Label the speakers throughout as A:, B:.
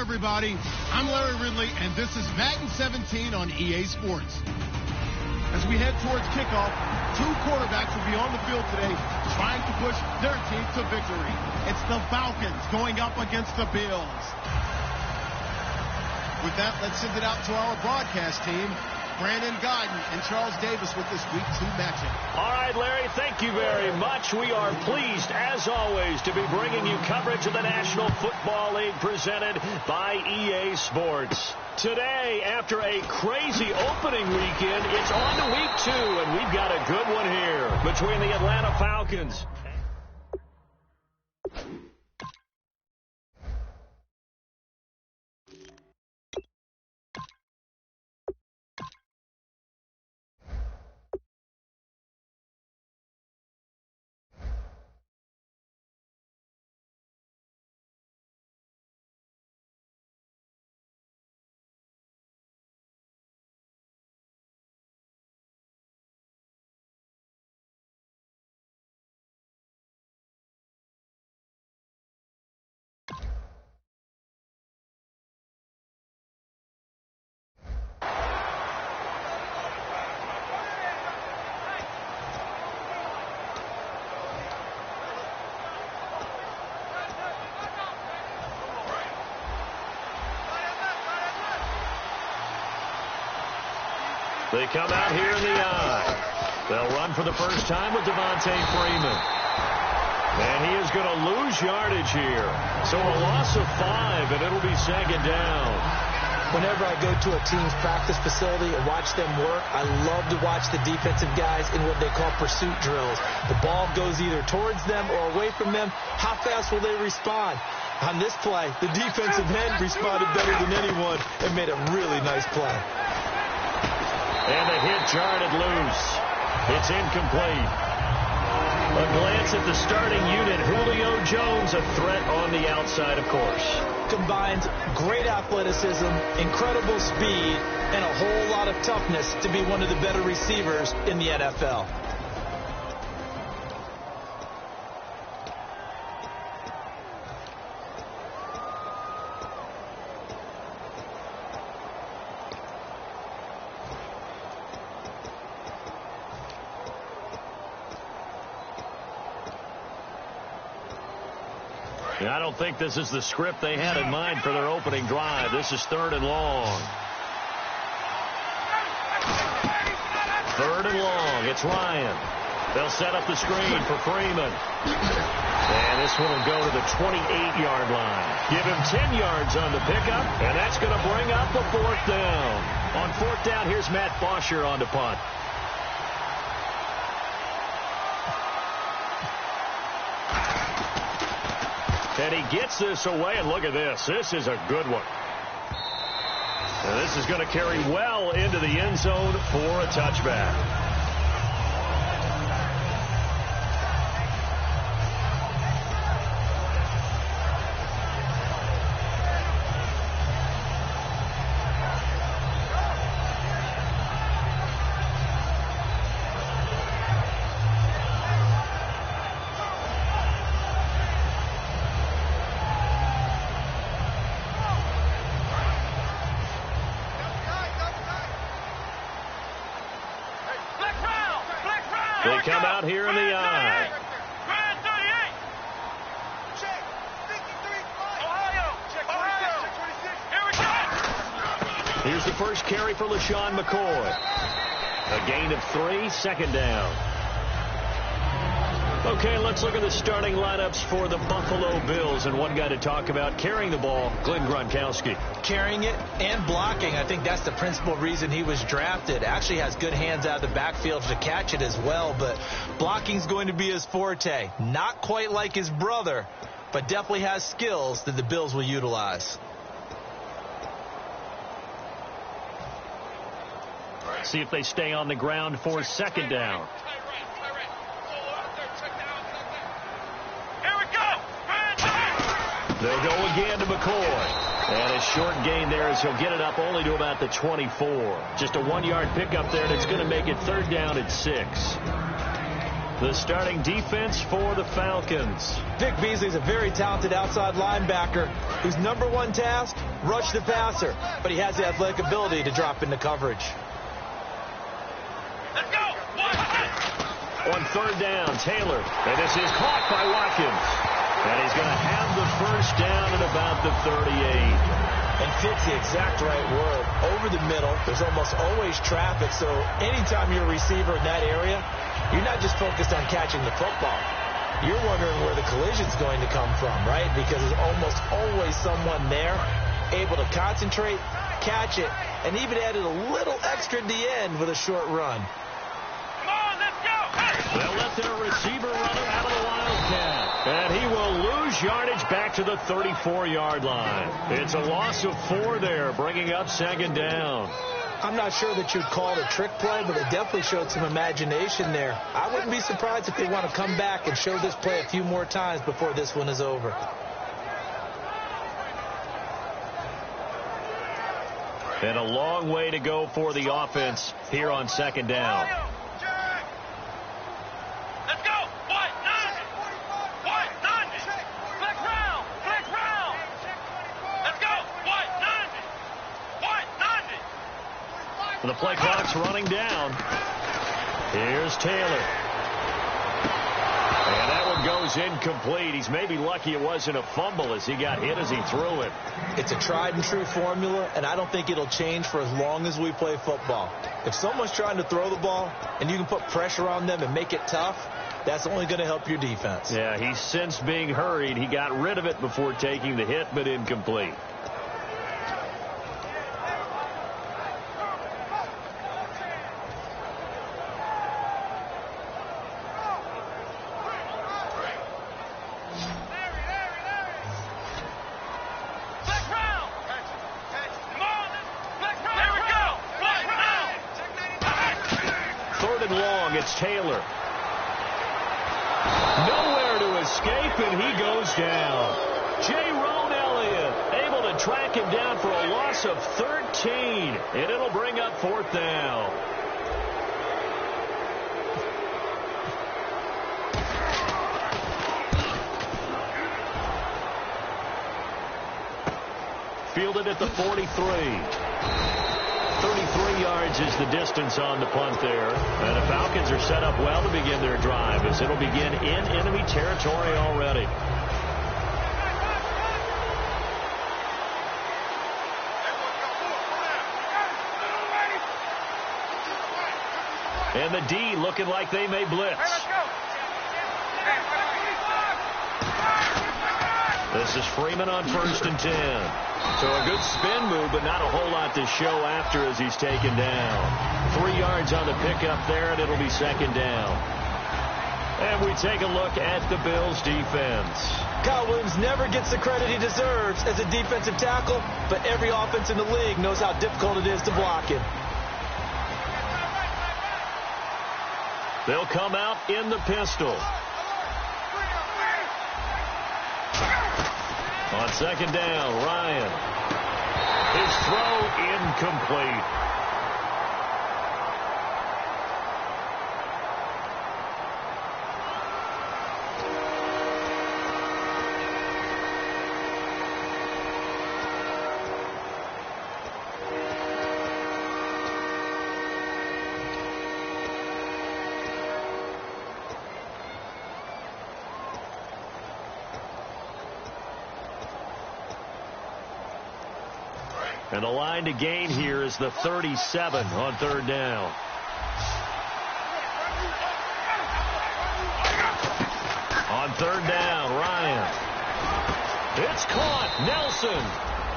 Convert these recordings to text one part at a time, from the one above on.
A: everybody. I'm Larry Ridley, and this is Madden 17 on EA Sports. As we head towards kickoff, two quarterbacks will be on the field today trying to push their team to victory. It's the Falcons going up against the Bills. With that, let's send it out to our broadcast team. Brandon Godden and Charles Davis with this Week 2 matchup.
B: All right, Larry, thank you very much. We are pleased, as always, to be bringing you coverage of the National Football League presented by EA Sports. Today, after a crazy opening weekend, it's on to Week 2, and we've got a good one here between the Atlanta Falcons. They come out here in the eye. They'll run for the first time with Devontae Freeman. And he is going to lose yardage here. So a loss of 5, and it'll be second down.
C: Whenever I go to a team's practice facility and watch them work, I love to watch the defensive guys in what they call pursuit drills. The ball goes either towards them or away from them. How fast will they respond? On this play, the defensive end responded better than anyone and made a really nice play.
B: And the hit jarred loose. It's incomplete. A glance at the starting unit. Julio Jones, a threat on the outside, of course.
C: Combines great athleticism, incredible speed, and a whole lot of toughness to be one of the better receivers in the NFL.
B: I don't think this is the script they had in mind for their opening drive. This is 3rd and long. 3rd and long. It's Ryan. They'll set up the screen for Freeman. And this one will go to the 28-yard line. Give him 10 yards on the pickup, and that's going to bring up the 4th down. On 4th down, here's Matt Bosher on the punt. And he gets this away, and look at this. This is a good one. And this is going to carry well into the end zone for a touchback. They come out here in the eye. Here's the first carry for LaShawn McCoy. A gain of 3, 2nd down. Okay, let's look at the starting lineups for the Buffalo Bills. And one guy to talk about carrying the ball, Glenn Gronkowski.
C: Carrying it and blocking. I think that's the principal reason he was drafted. Actually has good hands out of the backfield to catch it as well. But blocking's going to be his forte. Not quite like his brother, but definitely has skills that the Bills will utilize.
B: See if they stay on the ground for 2nd down. They'll go again to McCoy. And a short gain there as he'll get it up only to about the 24. Just a 1-yard pickup there, and it's going to make it 3rd down at 6. the starting defense for the Falcons.
C: Vic Beasley's a very talented outside linebacker whose number one task, rush the passer, but he has the athletic ability to drop into coverage.
B: Let's go! On third down, Taylor, and this is caught by Watkins. And he's going to have the first down at about the 38.
C: And fits the exact right word. Over the middle, there's almost always traffic, so anytime you're a receiver in that area, you're not just focused on catching the football. You're wondering where the collision's going to come from, right? Because there's almost always someone there able to concentrate, catch it, and even added a little extra at the end with a short run.
B: Come on, let's go! They'll let their receiver run it out of the Wildcat. And he will lose yardage back to the 34-yard line. It's a loss of 4 there, bringing up second down.
C: I'm not sure that you'd call it a trick play, but it definitely showed some imagination there. I wouldn't be surprised if they want to come back and show this play a few more times before this one is over.
B: And a long way to go for the offense here on second down. The play clock's running down. Here's Taylor. And that one goes incomplete. He's maybe lucky it wasn't a fumble as he got hit as he threw it.
C: It's a tried and true formula, and I don't think it'll change for as long as we play football. If someone's trying to throw the ball and you can put pressure on them and make it tough, that's only going to help your defense.
B: Yeah, he's since being hurried. He got rid of it before taking the hit, but incomplete. It's Taylor. Nowhere to escape, and he goes down. J-Ron Elliott able to track him down for a loss of 13, and it'll bring up fourth down. Fielded at the 43. 33 yards is the distance on the punt there. And the Falcons are set up well to begin their drive as it'll begin in enemy territory already. And the D looking like they may blitz. This is Freeman on 1st and 10. So a good spin move, but not a whole lot to show after as he's taken down. 3 yards on the pickup there, and it'll be second down. And we take a look at the Bills' defense.
C: Kyle Williams never gets the credit he deserves as a defensive tackle, but every offense in the league knows how difficult it is to block him.
B: They'll come out in the pistol. On second down, Ryan. His throw incomplete. And the line to gain here is the 37 on third down. On third down, Ryan. It's caught. Nelson.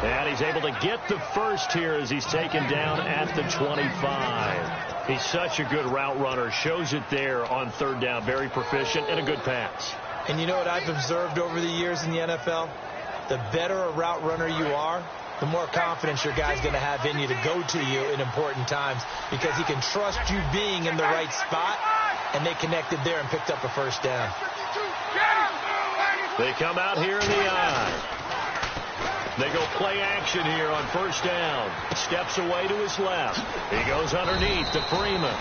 B: And he's able to get the first here as he's taken down at the 25. He's such a good route runner. Shows it there on third down. Very proficient and a good pass.
C: And you know what I've observed over the years in the NFL? The better a route runner you are, the more confidence your guy's going to have in you to go to you in important times because he can trust you being in the right spot, and they connected there and picked up a first down.
B: They come out here in the eye. They go play action here on first down. Steps away to his left. He goes underneath to Freeman.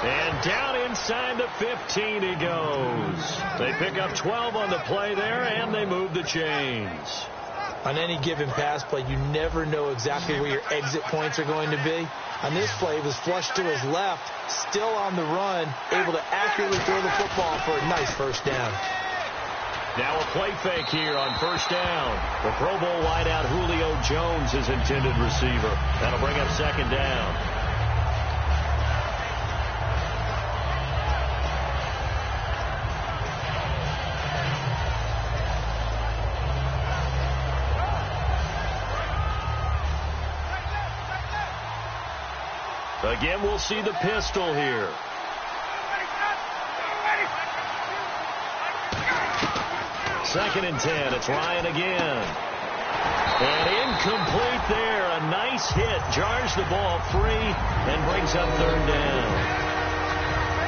B: And down inside the 15 he goes. They pick up 12 on the play there, and they move the chains.
C: On any given pass play, you never know exactly where your exit points are going to be. On this play, he was flushed to his left, still on the run, able to accurately throw the football for a nice first down.
B: Now a play fake here on first down. The Pro Bowl wideout Julio Jones is intended receiver. That'll bring up second down. Again, we'll see the pistol here. Second and 10. It's Ryan again. And incomplete there. A nice hit. Jars the ball free and brings up third down.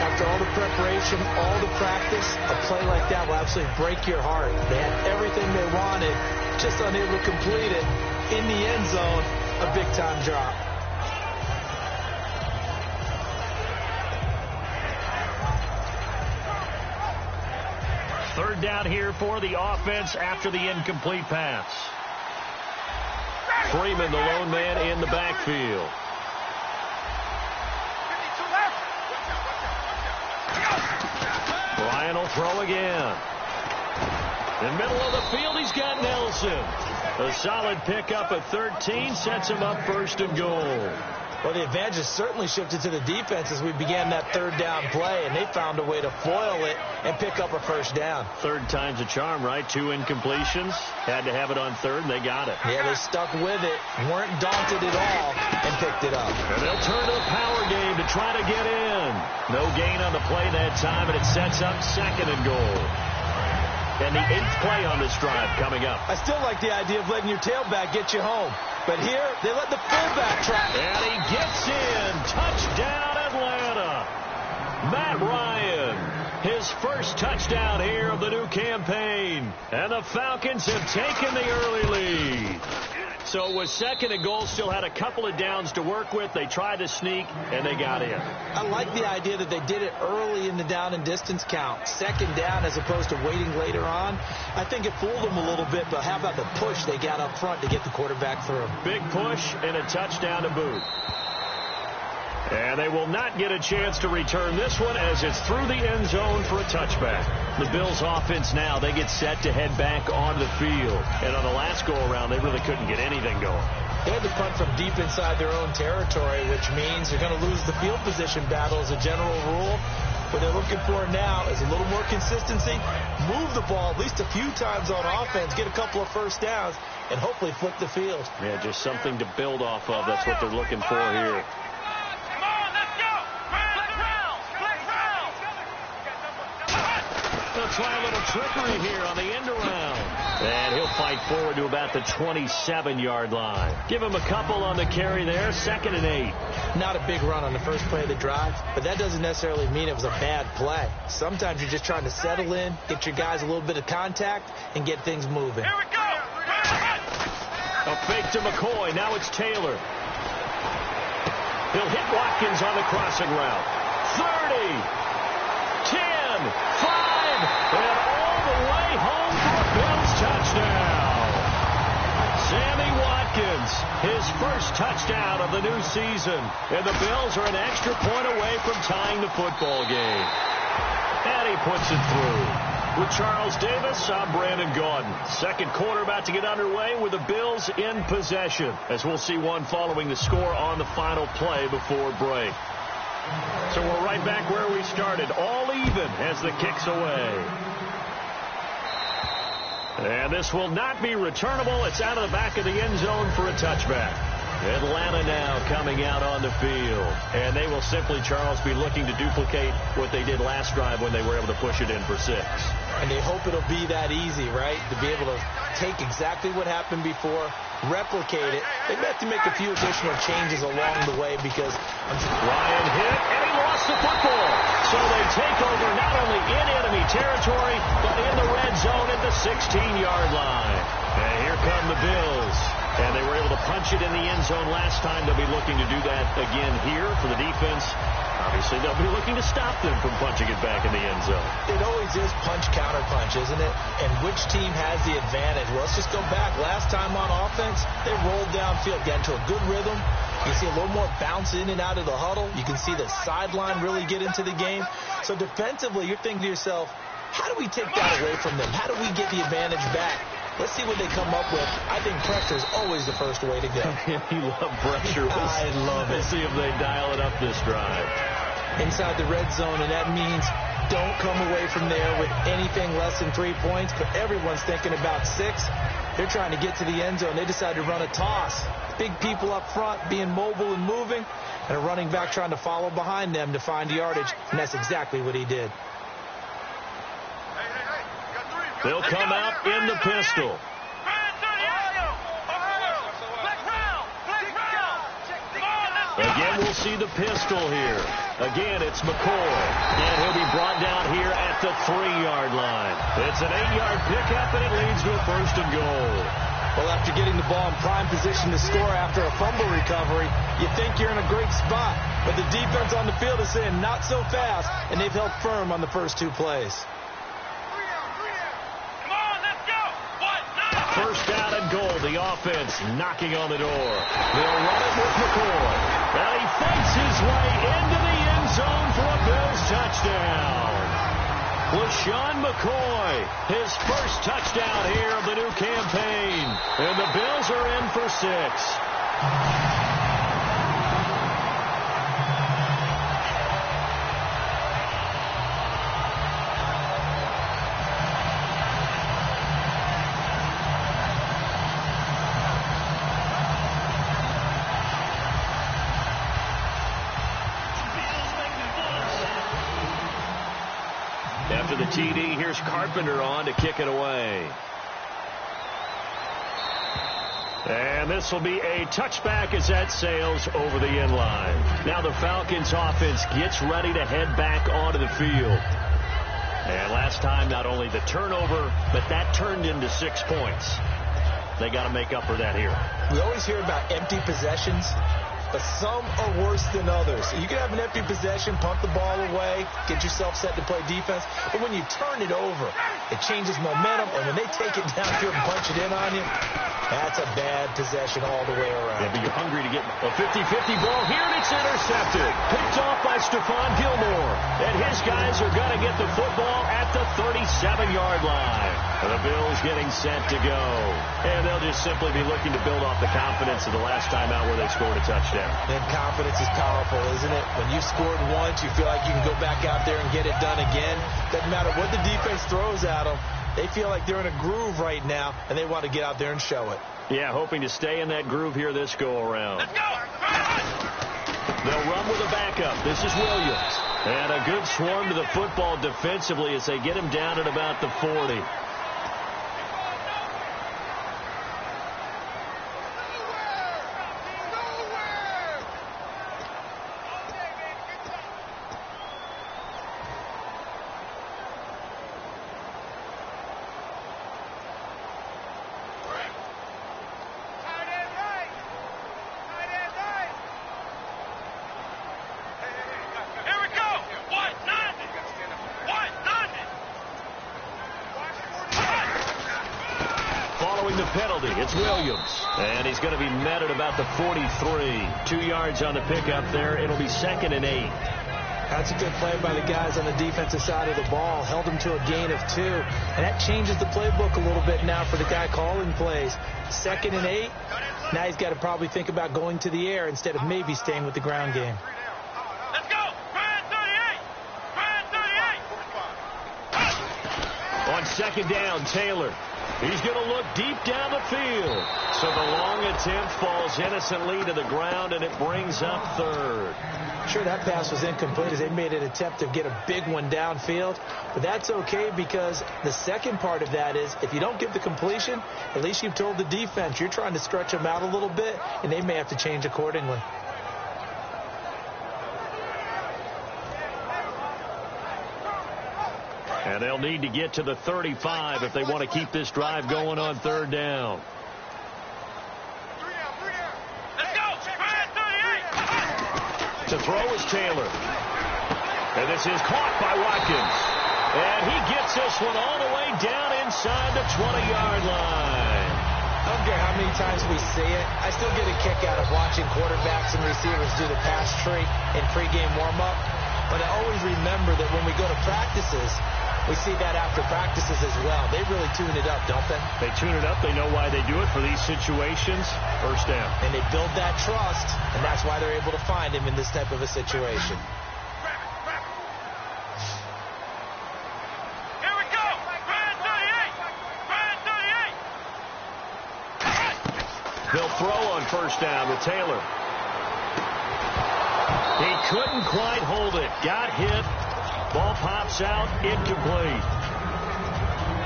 C: After all the preparation, all the practice, a play like that will absolutely break your heart. They had everything they wanted, just unable to complete it. In the end zone, a big-time drop.
B: Third down here for the offense after the incomplete pass. Freeman, the lone man in the backfield. Ryan will throw again. In the middle of the field, he's got Nelson. A solid pickup at 13 sets him up first and goal.
C: Well, the advantage has certainly shifted to the defense as we began that third down play, and they found a way to foil it and pick up a first down.
B: Third time's a charm, right? 2 incompletions. Had to have it on third, and they got it.
C: Yeah, they stuck with it, weren't daunted at all, and picked it up.
B: And they'll turn to the power game to try to get in. No gain on the play that time, and it sets up second and goal. And the 8th play on this drive coming up.
C: I still like the idea of letting your tailback get you home. But here, they let the fullback try.
B: And he gets in. Touchdown, Atlanta. Matt Ryan, his first touchdown here of the new campaign. And the Falcons have taken the early lead. So it was second and goal, still had a couple of downs to work with. They tried to sneak, and they got in.
C: I like the idea that they did it early in the down and distance count. Second down as opposed to waiting later on. I think it fooled them a little bit, but how about the push they got up front to get the quarterback through?
B: Big push and a touchdown to boot. And they will not get a chance to return this one as it's through the end zone for a touchback. The Bills offense now, they get set to head back on the field. And on the last go-around, they really couldn't get anything going.
C: They had to punt from deep inside their own territory, which means they're going to lose the field position battle as a general rule. What they're looking for now is a little more consistency, move the ball at least a few times on offense, get a couple of first downs, and hopefully flip the field.
B: Yeah, just something to build off of. That's what they're looking for here. They'll try a little trickery here on the end around. And he'll fight forward to about the 27-yard line. Give him a couple on the carry there. 2nd and 8.
C: Not a big run on the first play of the drive, but that doesn't necessarily mean it was a bad play. Sometimes you're just trying to settle in, get your guys a little bit of contact, and get things moving.
B: Here we go. A fake to McCoy. Now it's Taylor. He'll hit Watkins on the crossing route. 30, 10, 5. And all the way home for a Bills touchdown. Sammy Watkins, his first touchdown of the new season. And the Bills are an extra point away from tying the football game. And he puts it through. With Charles Davis, I'm Brandon Gaudin. Second quarter about to get underway with the Bills in possession. As we'll see one following the score on the final play before break. So we're right back where we started, all even as the kick's away. And this will not be returnable. It's out of the back of the end zone for a touchback. Atlanta now coming out on the field. And they will simply, Charles, be looking to duplicate what they did last drive when they were able to push it in for 6.
C: And they hope it'll be that easy, right? To be able to take exactly what happened before, replicate it. They have to make a few additional changes along the way because
B: Ryan hit, and he lost the football. So they take over not only in enemy territory, but in the red zone at the 16-yard line. And here come the Bills. And they were able to punch it in the end zone last time. They'll be looking to do that again here for the defense. Obviously, they'll be looking to stop them from punching it back in the end zone.
C: It always is punch-counter-punch, isn't it? And which team has the advantage? Well, let's just go back. Last time on offense, they rolled downfield, got into a good rhythm. You see a little more bounce in and out of the huddle. You can see the sideline really get into the game. So defensively, you're thinking to yourself, how do we take that away from them? How do we get the advantage back? Let's see what they come up with. I think pressure is always the first way to go.
B: You love pressure.
C: I love it.
B: Let's see if they dial it up this drive.
C: Inside the red zone, and that means don't come away from there with anything less than 3 points, but everyone's thinking about 6. They're trying to get to the end zone. They decide to run a toss. Big people up front being mobile and moving, and a running back trying to follow behind them to find yardage, and that's exactly what he did.
B: They'll come out in the pistol. Again, we'll see the pistol here. Again, it's McCoy. And he'll be brought down here at the 3-yard line. It's an 8-yard pickup, and it leads to a 1st and goal.
C: Well, after getting the ball in prime position to score after a fumble recovery, you think you're in a great spot. But the defense on the field is saying not so fast, and they've held firm on the first 2 plays.
B: First down and goal. The offense knocking on the door. They'll run it with McCoy. And he fights his way into the end zone for a Bills touchdown. LaShawn McCoy, his first touchdown here of the new campaign. And the Bills are in for 6. After the TD, here's Carpenter on to kick it away. And this will be a touchback as that sails over the end line. Now the Falcons offense gets ready to head back onto the field. And last time, not only the turnover, but that turned into 6 points. They got to make up for that here.
C: We always hear about empty possessions, but some are worse than others. You can have an empty possession, punt the ball away, get yourself set to play defense, but when you turn it over, it changes momentum, and when they take it downfield and punch it in on you, that's a bad possession all the way around.
B: Yeah, but you're hungry to get a 50-50 ball here, and it's intercepted. Picked off by Stephon Gilmore, and his guys are going to get the football at the 37-yard line. And the Bills getting set to go. And they'll just simply be looking to build off the confidence of the last time out where they scored a touchdown.
C: And confidence is powerful, isn't it? When you scored once, you feel like you can go back out there and get it done again. Doesn't matter what the defense throws at them. They feel like they're in a groove right now, and they want to get out there and show it.
B: Yeah, hoping to stay in that groove here this go-around.
D: Let's go!
B: They'll run with a backup. This is Williams. And a good swarm to the football defensively as they get him down at about the 40. Penalty. It's Williams. And he's going to be met at about the 43. 2 yards on the pickup there. It'll be 2nd and 8.
C: That's a good play by the guys on the defensive side of the ball. Held him to a gain of 2. And that changes the playbook a little bit now for the guy calling plays. 2nd and 8. Now he's got to probably think about going to the air instead of maybe staying with the ground game.
D: Let's go! Brand 38! Brand 38!
B: On 2nd down, Taylor. He's going to look deep down the field. So the long attempt falls innocently to the ground, and it brings up 3rd.
C: Sure, that pass was incomplete as they made an attempt to get a big one downfield. But that's okay because the second part of that is if you don't get the completion, at least you've told the defense you're trying to stretch them out a little bit, and they may have to change accordingly.
B: And they'll need to get to the 35 if they want to keep this drive going on 3rd down. To throw is Taylor. And this is caught by Watkins. And he gets this one all the way down inside the 20-yard line.
C: I don't care how many times we see it. I still get a kick out of watching quarterbacks and receivers do the pass tree in pregame warm-up. But I always remember that when we go to practices, we see that after practices as well. They really tune it up, don't they?
B: They tune it up. They know why they do it for these situations. First down.
C: And they build that trust, and that's why they're able to find him in this type of a situation.
D: Here we go. Brand 38. Brand 38.
B: They'll throw on first down with Taylor. He couldn't quite hold it. Got hit. Ball pops out. Incomplete.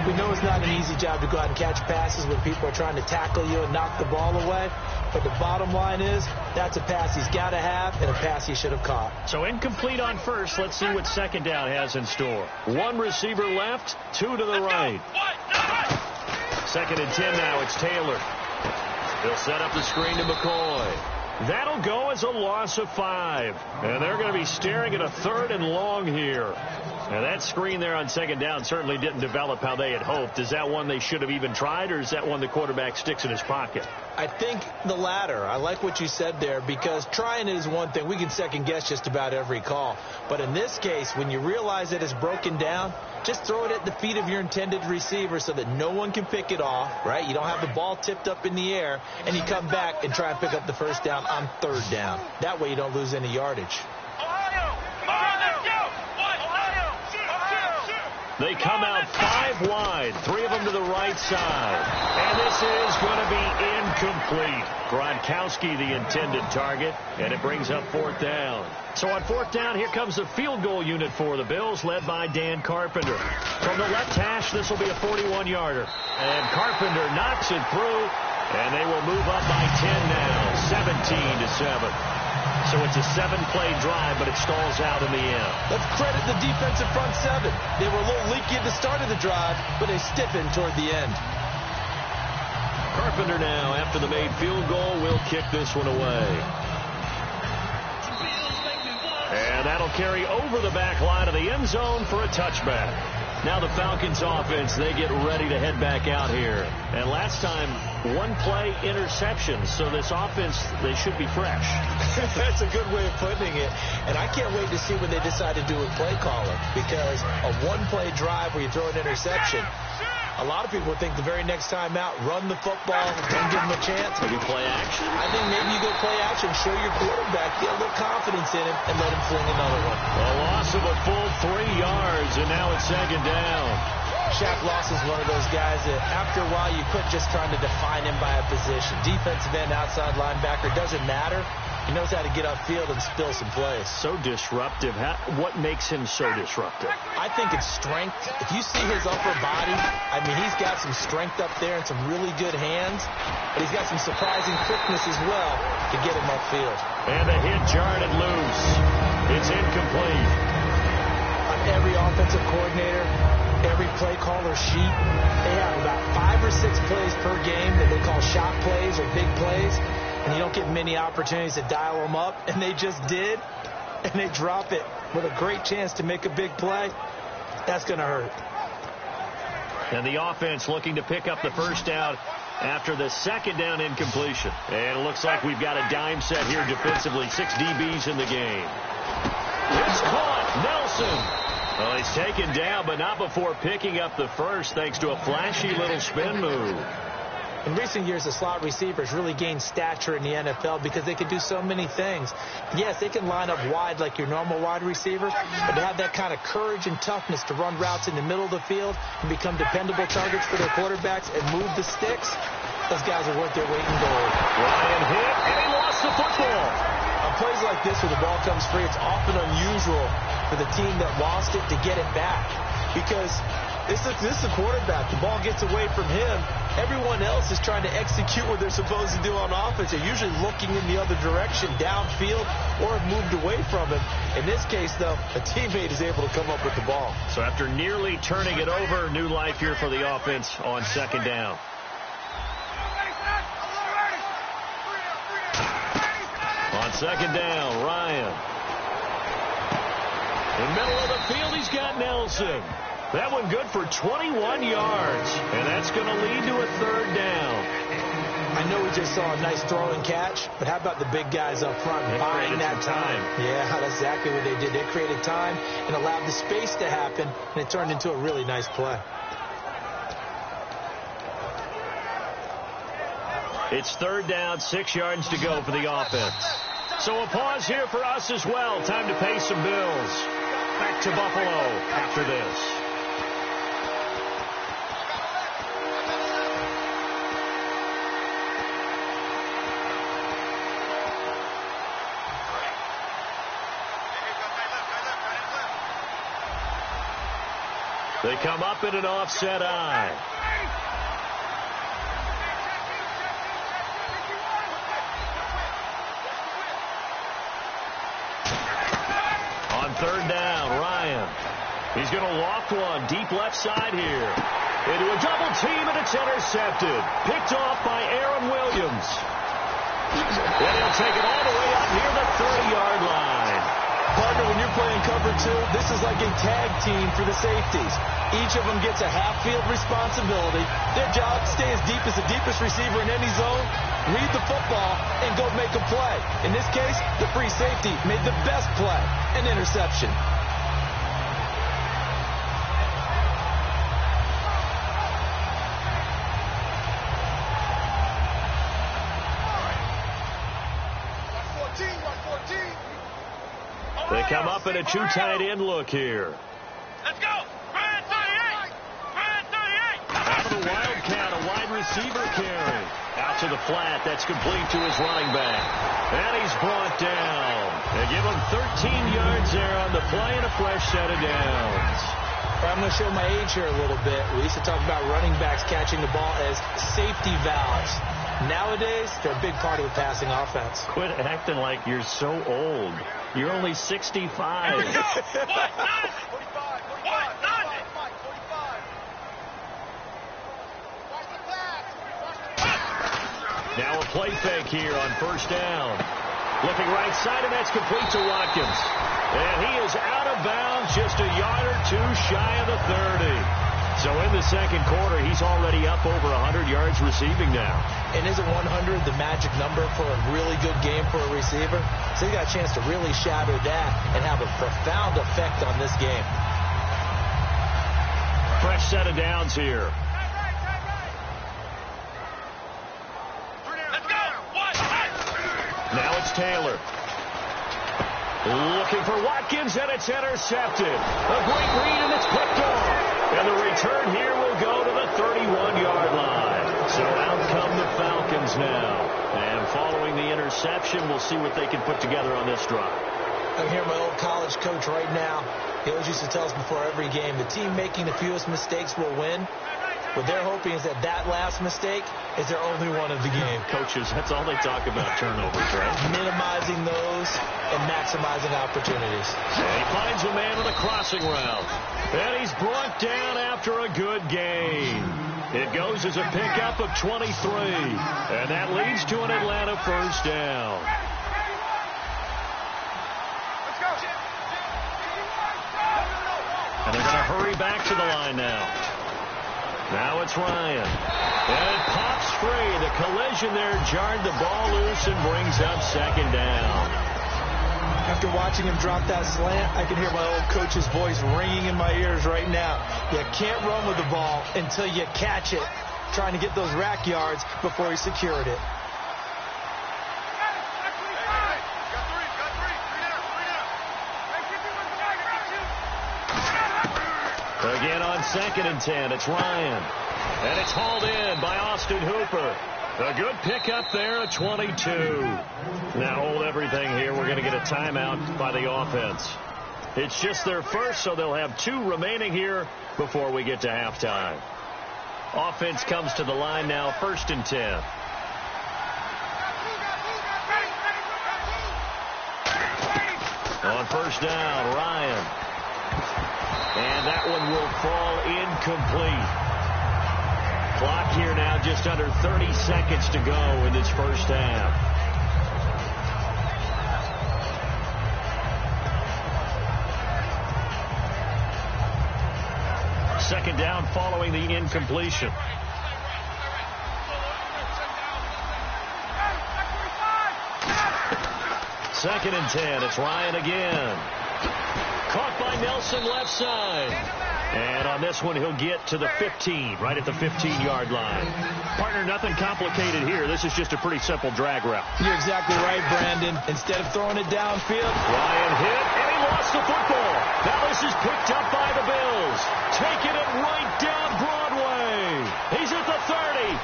C: We know it's not an easy job to go out and catch passes when people are trying to tackle you and knock the ball away. But the bottom line is, that's a pass he's got to have and a pass he should have caught.
B: So incomplete on first. Let's see what second down has in store. One receiver left, two to the right. Second and 10 now. It's Taylor. He'll set up the screen to McCoy. That'll go as a loss of 5. And they're going to be staring at a 3rd and long here. Now, that screen there on second down certainly didn't develop how they had hoped. Is that one they should have even tried, or is that one the quarterback sticks in his pocket?
C: I think the latter. I like what you said there, because trying it is one thing. We can second-guess just about every call. But in this case, when you realize that it's broken down, just throw it at the feet of your intended receiver so that no one can pick it off, right? You don't have the ball tipped up in the air, and you come back and try and pick up the first down on third down. That way you don't lose any yardage.
B: They come out 5 wide, 3 of them to the right side. And this is going to be incomplete. Gronkowski, the intended target, and it brings up 4th down. So on 4th down, here comes the field goal unit for the Bills, led by Dan Carpenter. From the left hash, this will be a 41-yarder. And Carpenter knocks it through, and they will move up by 10 now, 17-7. So it's a 7-play drive, but it stalls out in the end.
C: Let's credit the defensive front 7. They were a little leaky at the start of the drive, but they stiffened toward the end.
B: Carpenter now, after the made field goal, will kick this one away. And that'll carry over the back line of the end zone for a touchback. Now the Falcons offense, they get ready to head back out here. And last time, 1-play interception. So this offense, they should be fresh.
C: That's a good way of putting it. And I can't wait to see when they decide to do with play calling. Because a 1-play drive where you throw an interception, a lot of people think the very next time out, run the football, don't give them a chance.
B: Maybe play action?
C: I think maybe you go play action, show your quarterback, get a little confidence in him, and let him fling another one.
B: A loss of a full 3 yards, and now it's second down.
C: Shaq Loss is one of those guys that after a while you quit just trying to define him by a position. Defensive end, outside linebacker, doesn't matter. He knows how to get upfield and spill some plays.
B: So disruptive. What makes him so disruptive?
C: I think it's strength. If you see his upper body, I mean, he's got some strength up there and some really good hands, but he's got some surprising quickness as well to get him upfield.
B: And the hit jarred it loose. It's incomplete.
C: On every offensive coordinator, every play caller sheet, they have about 5 or 6 plays per game that they call shot plays or big plays. And you don't get many opportunities to dial them up, and they just did, and they drop it with a great chance to make a big play. That's going to hurt.
B: And the offense looking to pick up the first down after the second down incompletion. And it looks like we've got a dime set here defensively. 6 DBs in the game. It's caught. Nelson. Well, he's taken down, but not before picking up the first thanks to a flashy little spin move.
C: In recent years, the slot receivers really gained stature in the NFL because they can do so many things. Yes, they can line up wide like your normal wide receiver, but to have that kind of courage and toughness to run routes in the middle of the field and become dependable targets for their quarterbacks and move the sticks, those guys are worth their weight in gold.
B: Ryan hit, and he lost the football.
C: On plays like this where the ball comes free, it's often unusual for the team that lost it to get it back because this is the quarterback. The ball gets away from him. Everyone else is trying to execute what they're supposed to do on offense. They're usually looking in the other direction, downfield, or have moved away from him. In this case, though, a teammate is able to come up with the ball.
B: So after nearly turning it over, new life here for the offense on second down. On Second down, Ryan. In the middle of the field, he's got Nelson. That one good for 21 yards, and that's going to lead to a third down.
C: I know we just saw a nice throw and catch, but how about the big guys up front buying that time? Yeah, that's exactly what they did. They created time and allowed the space to happen, and it turned into a really nice play.
B: It's third down, 6 yards to go for the offense. So a pause here for us as well. Time to pay some bills. Back to Buffalo after this. They come up in an offset eye. On third down, Ryan. He's going to loft one deep left side here. Into a double team, and it's intercepted. Picked off by Aaron Williams. And he'll take it all the way up near the 30-yard line.
C: Partner, when you're playing cover two, this is like a tag team for the safeties. Each of them gets a half-field responsibility. Their job, stay as deep as the deepest receiver in any zone, read the football, and go make a play. In this case, the free safety made the best play, an interception.
B: They come up in a two tight end look here.
D: Let's go. Brand 38. Brand 38.
B: Out of the Wildcat, a wide receiver carry. Out to the flat. That's complete to his running back. And he's brought down. They give him 13 yards there on the play and a fresh set of downs.
C: I'm going to show my age here a little bit. We used to talk about running backs catching the ball as safety valves. Nowadays, they're a big part of the passing offense.
B: Quit acting like you're so old. You're only 65.
D: Let's go.
B: Now a play fake here on first down. Looking right side, and that's complete to Watkins. And he is out of bounds, just a yard or two shy of the 30. So in the second quarter, he's already up over 100 yards receiving now.
C: And isn't 100 the magic number for a really good game for a receiver? So he got a chance to really shatter that and have a profound effect on this game.
B: Fresh set of downs here.
D: Let's go.
B: Now it's Taylor. Looking for Watkins, and it's intercepted. A great read, and it's picked off. And the return here will go to the 31-yard line. So out come the Falcons now. And following the interception, we'll see what they can put together on this drive.
C: I'm here, my old college coach right now. He always used to tell us before every game, the team making the fewest mistakes will win. What they're hoping is that last mistake is their only one of the game.
B: Coaches, that's all they talk about, turnovers, right?
C: Minimizing those and maximizing opportunities.
B: And he finds a man with a crossing route. And he's brought down after a good gain. It goes as a pickup of 23. And that leads to an Atlanta first down. And they're going to hurry back to the line now. Now it's Ryan. And it pops free. The collision there jarred the ball loose and brings up second down.
C: After watching him drop that slant, I can hear my old coach's voice ringing in my ears right now. You can't run with the ball until you catch it. Trying to get those rack yards before he secured it.
B: Again on 2nd and 10, it's Ryan. And it's hauled in by Austin Hooper. A good pickup there at 22. Now hold everything here. We're going to get a timeout by the offense. It's just their first, so they'll have 2 remaining here before we get to halftime. Offense comes to the line now, 1st and 10. On first down, Ryan. And that one will fall incomplete. Clock here now just under 30 seconds to go in this first half. second down following the incompletion. Second and 10. It's Ryan again. Caught by Nelson left side. And on this one, he'll get to the 15, right at the 15-yard line. Partner, nothing complicated here. This is just a pretty simple drag route.
C: You're exactly right, Brandon. Instead of throwing it downfield,
B: Ryan hit, and he lost the football. Now this is picked up by the Bills. Taking it right down Broadway. He's at the 30.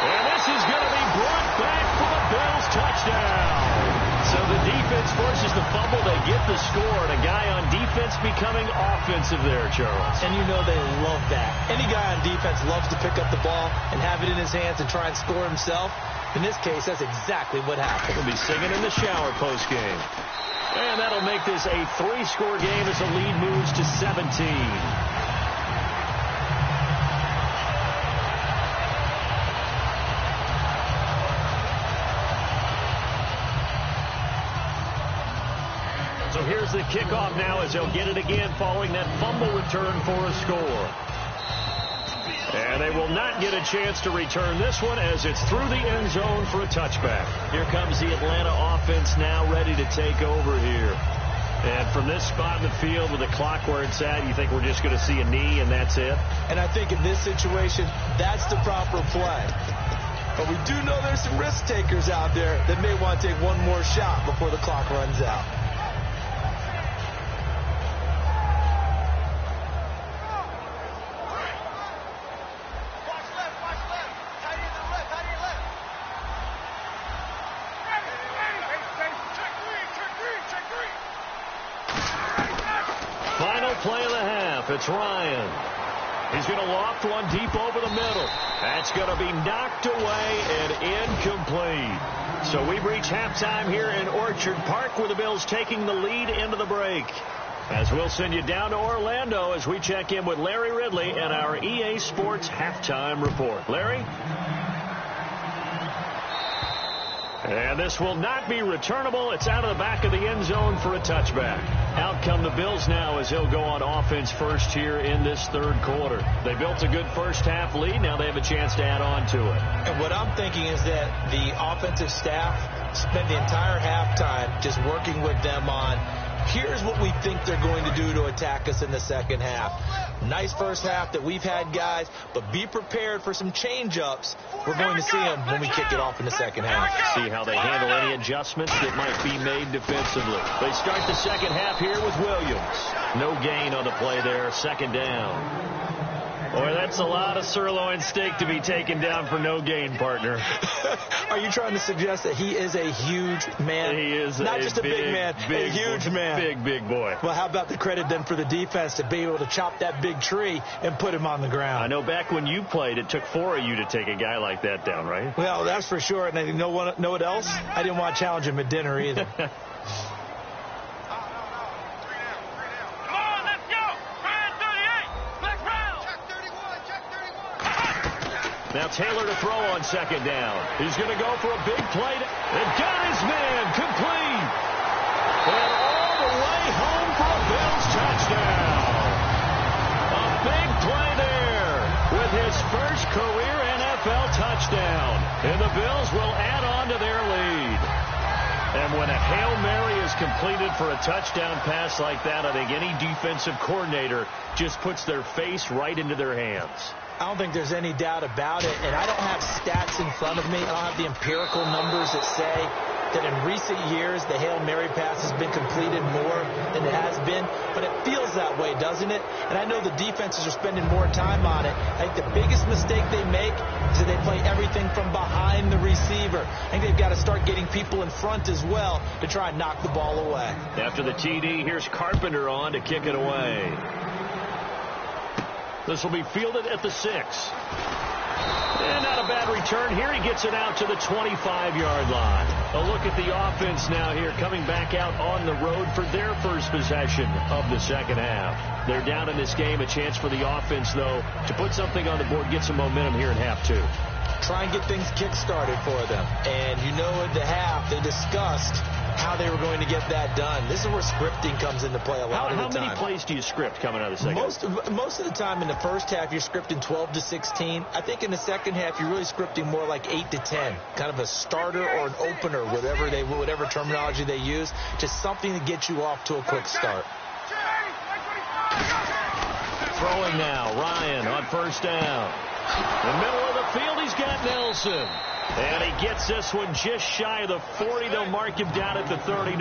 B: And this is going to be brought back for the Bills touchdown. So the defense forces the fumble. They get the score. And a guy on defense becoming offensive there, Charles.
C: And you know they love that. Any guy on defense loves to pick up the ball and have it in his hands and try and score himself. In this case, that's exactly what happened.
B: He'll be singing in the shower post-game. And that'll make this a 3-score game as the lead moves to 17. So here's the kickoff now as they'll get it again following that fumble return for a score. And they will not get a chance to return this one as it's through the end zone for a touchback. Here comes the Atlanta offense now ready to take over here. And from this spot in the field with the clock where it's at, you think we're just going to see a knee and that's it?
C: And I think in this situation, that's the proper play. But we do know there's some risk takers out there that may want to take one more shot before the clock runs out.
B: Final play of the half. It's Ryan. He's going to loft one deep over the middle. That's going to be knocked away and incomplete. So we reach halftime here in Orchard Park with the Bills taking the lead into the break. As we'll send you down to Orlando as we check in with Larry Ridley and our EA Sports halftime report. Larry? And this will not be returnable. It's out of the back of the end zone for a touchback. Out come the Bills now as he'll go on offense first here in this third quarter. They built a good first half lead. Now they have a chance to add on to it.
C: And what I'm thinking is that the offensive staff spent the entire halftime just working with them on here's what we think they're going to do to attack us in the second half. Nice first half that we've had, guys, but be prepared for some change-ups. We're going to see them when we kick it off in the second half.
B: See how they handle any adjustments that might be made defensively. They start the second half here with Williams. No gain on the play there, second down. Boy, that's a lot of sirloin steak to be taken down for no gain, partner.
C: Are you trying to suggest that he is a huge man?
B: He is
C: not just a big man, a huge man.
B: Big boy.
C: Well, how about the credit then for the defense to be able to chop that big tree and put him on the ground?
B: I know back when you played, it took 4 of you to take a guy like that down, right?
C: Well, that's for sure. And you know what else? I didn't want to challenge him at dinner either.
B: Now Taylor to throw on second down. He's going to go for a big play. And got his man complete. And all the way home for a Bills touchdown. A big play there with his first career NFL touchdown. And the Bills will add on to their lead. And when a Hail Mary is completed for a touchdown pass like that, I think any defensive coordinator just puts their face right into their hands.
C: I don't think there's any doubt about it, and I don't have stats in front of me. I don't have the empirical numbers that say that in recent years the Hail Mary pass has been completed more than it has been, but it feels that way, doesn't it? And I know the defenses are spending more time on it. I think the biggest mistake they make is that they play everything from behind the receiver. I think they've got to start getting people in front as well to try and knock the ball away.
B: After the TD, here's Carpenter on to kick it away. This will be fielded at the 6. And not a bad return here. He gets it out to the 25-yard line. A look at the offense now here coming back out on the road for their first possession of the second half. They're down in this game. A chance for the offense, though, to put something on the board, get some momentum here in half 2.
C: Try and get things kick-started for them. And you know at the half they discussed how they were going to get that done. This is where scripting comes into play a lot of the time.
B: How many plays do you script coming out of the second half?
C: Most of the time in the first half, you're scripting 12 to 16. I think in the second half, you're really scripting more like 8 to 10. Kind of a starter or an opener, whatever terminology they use. Just something to get you off to a quick start.
B: Throwing now, Ryan on first down. In the middle of the field, he's got Nelson. And he gets this one just shy of the 40. They'll mark him down at the 39.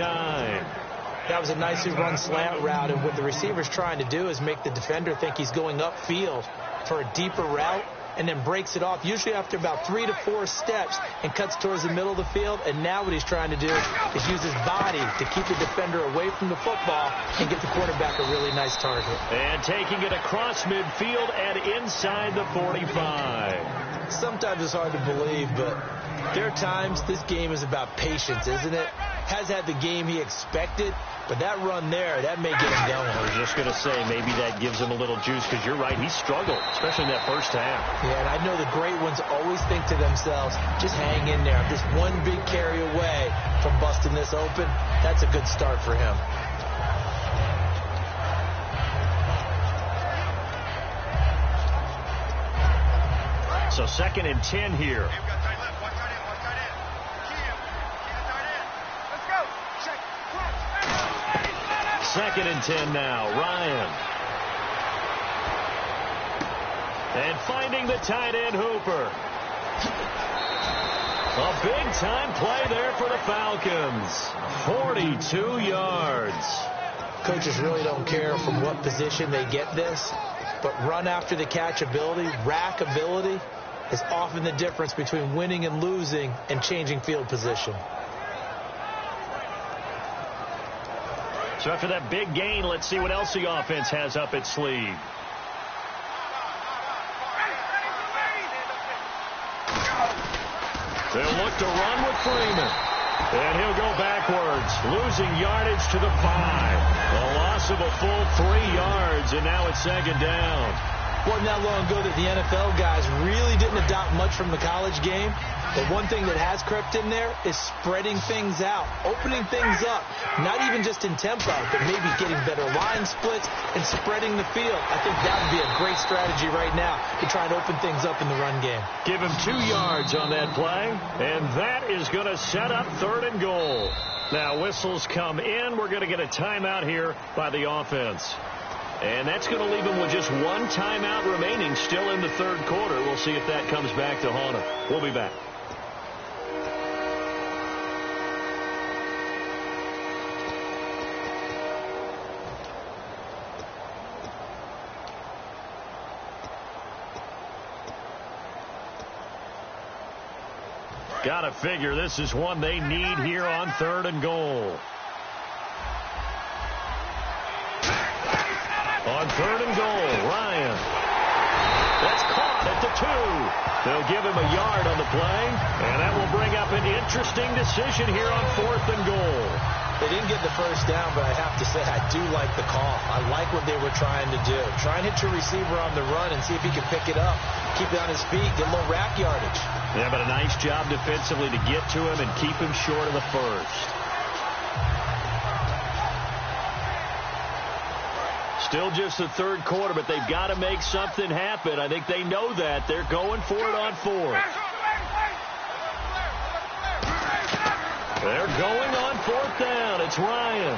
C: That was a nicely run slant route, and what the receiver's trying to do is make the defender think he's going upfield for a deeper route, and then breaks it off, usually after about 3 to 4 steps, and cuts towards the middle of the field. And now what he's trying to do is use his body to keep the defender away from the football and get the quarterback a really nice target.
B: And taking it across midfield and inside the 45.
C: Sometimes it's hard to believe, but there are times this game is about patience, isn't it? Has had the game he expected, but that run there, that may get him going.
B: I was just going to say, maybe that gives him a little juice, because you're right, he struggled, especially in that first half.
C: Yeah, and I know the great ones always think to themselves, just hang in there. I'm just one big carry away from busting this open. That's a good start for him.
B: So 2nd and 10 here. Second and 10 now. Ryan. And finding the tight end, Hooper. A big-time play there for the Falcons. 42 yards.
C: Coaches really don't care from what position they get this, but run after the catch ability, rack ability, is often the difference between winning and losing and changing field position.
B: So after that big gain, let's see what else the offense has up its sleeve. They'll look to run with Freeman. And he'll go backwards, losing yardage to the 5. A loss of a full 3 yards, and now it's 2nd down.
C: Wasn't that long ago that the NFL guys really didn't adopt much from the college game. But one thing that has crept in there is spreading things out, opening things up, not even just in tempo, but maybe getting better line splits and spreading the field. I think that would be a great strategy right now to try and open things up in the run game.
B: Give him 2 yards on that play, and that is going to set up 3rd and goal. Now whistles come in. We're going to get a timeout here by the offense. And that's going to leave him with just 1 timeout remaining still in the 3rd quarter. We'll see if that comes back to haunt him. We'll be back. Got to figure this is one they need here on 3rd and goal. On 3rd and goal, Ryan. That's caught at the 2. They'll give him a yard on the play, and that will bring up an interesting decision here on 4th and goal.
C: They didn't get the first down, but I have to say I do like the call. I like what they were trying to do. Try and hit your receiver on the run and see if he can pick it up. Keep it on his feet, get a little rack yardage.
B: Yeah, but a nice job defensively to get to him and keep him short of the first. Still just the 3rd quarter, but they've got to make something happen. I think they know that. They're going for it on 4th. They're going on 4th down. It's Ryan.